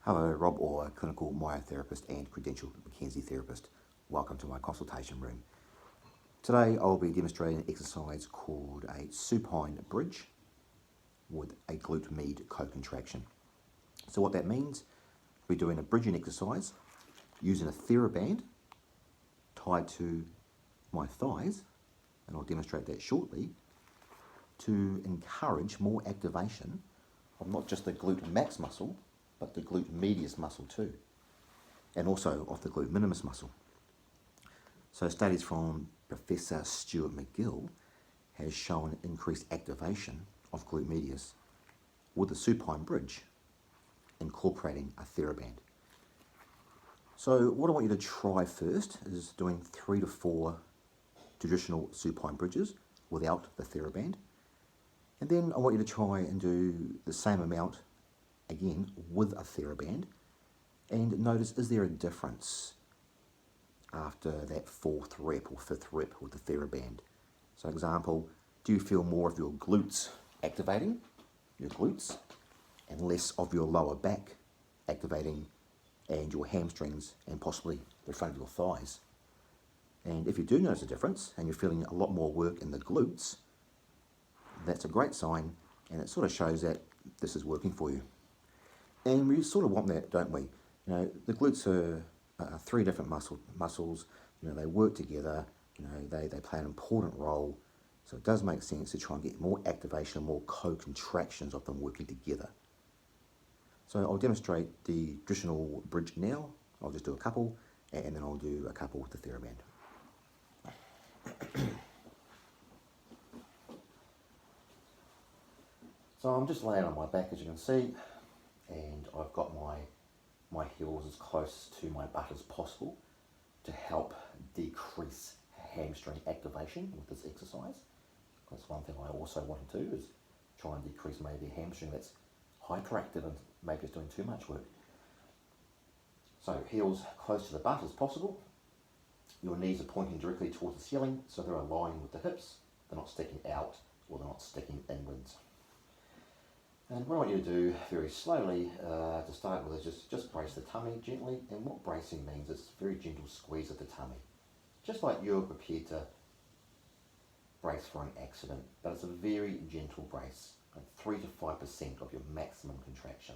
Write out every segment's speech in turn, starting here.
Hello, Rob Orr, clinical myotherapist and credentialed McKenzie therapist. Welcome to my consultation room. Today I'll be demonstrating an exercise called a supine bridge with a glute med co-contraction. So what that means, we're doing a bridging exercise using a TheraBand tied to my thighs, and I'll demonstrate that shortly, to encourage more activation of not just the glute max muscle, but the glute medius muscle too, and also of the glute minimus muscle. So studies from Professor Stuart McGill has shown increased activation of glute medius with the supine bridge, incorporating a TheraBand. So what I want you to try first is doing 3 to 4 traditional supine bridges without the TheraBand. And then I want you to try and do the same amount again with a TheraBand, and notice, is there a difference after that 4th rep or 5th rep with the TheraBand? So example, do you feel more of your glutes activating, your glutes, and less of your lower back activating, and your hamstrings and possibly the front of your thighs? And if you do notice a difference and you're feeling a lot more work in the glutes, that's a great sign, and it sort of shows that this is working for you. And we sort of want that, don't we? You know, the glutes are 3 different muscles. You know, they work together. You know, they play an important role. So it does make sense to try and get more activation and more co-contractions of them working together. So I'll demonstrate the traditional bridge now. I'll just do a couple, and then I'll do a couple with the TheraBand. So I'm just laying on my back, as you can see, and I've got my heels as close to my butt as possible to help decrease hamstring activation with this exercise. That's one thing I also want to do, is try and decrease maybe a hamstring that's hyperactive and maybe it's doing too much work. So heels close to the butt as possible. Your knees are pointing directly towards the ceiling, so they're aligned with the hips. They're not sticking out or they're not sticking inwards. And what I want you to do very slowly to start with is just brace the tummy gently. And what bracing means is a very gentle squeeze of the tummy. Just like you're prepared to brace for an accident, but it's a very gentle brace, like 3 to 5% of your maximum contraction.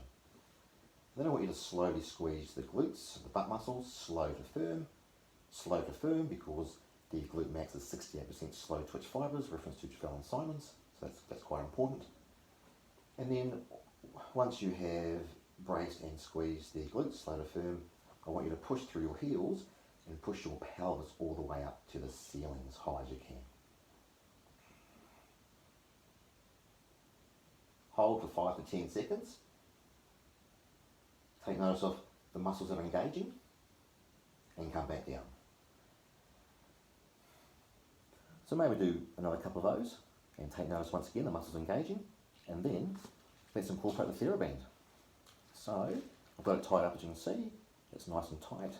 Then I want you to slowly squeeze the glutes, the butt muscles, slow to firm, because the glute max is 68% slow twitch fibers, reference to Trevell and Simons, so that's quite important. And then once you have braced and squeezed the glutes slow to firm, I want you to push through your heels and push your pelvis all the way up to the ceiling as high as you can. Hold for 5 to 10 seconds. Take notice of the muscles that are engaging and come back down. So maybe do another couple of those and take notice once again the muscles engaging, and then let's incorporate the TheraBand. So I've got it tied up, as you can see. It's nice and tight.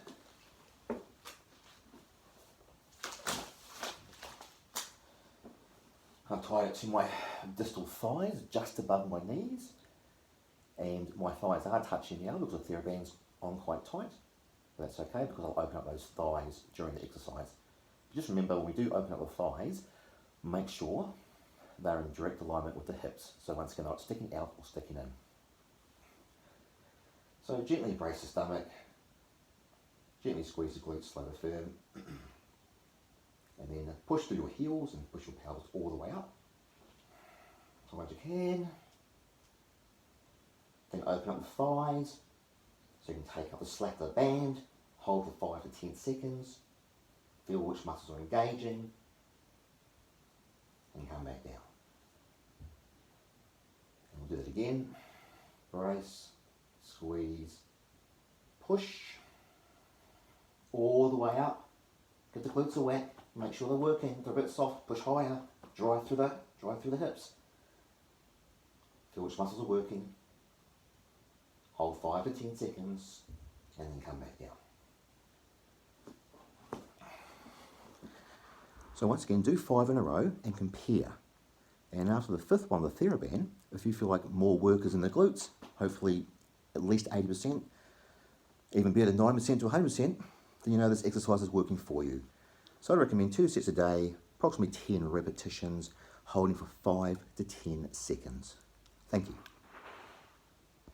I've tied it to my distal thighs, just above my knees, and my thighs are touching now because the TheraBand's on quite tight. But that's okay, because I'll open up those thighs during the exercise. Just remember, when we do open up the thighs, make sure they're in direct alignment with the hips. So once again, they're not sticking out or sticking in. So gently brace the stomach, gently squeeze the glutes slow to firm, and then push through your heels and push your pelvis all the way up. So once you can, then open up the thighs, so you can take up the slack of the band, hold for 5 to 10 seconds, feel which muscles are engaging, and come back down. And we'll do it again. Brace, squeeze, push, all the way up. Get the glutes wet, make sure they're working, they're a bit soft, push higher, drive through the hips. Feel which muscles are working. Hold 5 to 10 seconds, and then come back down. So once again, do 5 in a row and compare. And after the 5th one, the TheraBand, if you feel like more work is in the glutes, hopefully at least 80%, even better, 90% to 100%, then you know this exercise is working for you. So I recommend 2 sets a day, approximately 10 repetitions, holding for 5 to 10 seconds. Thank you.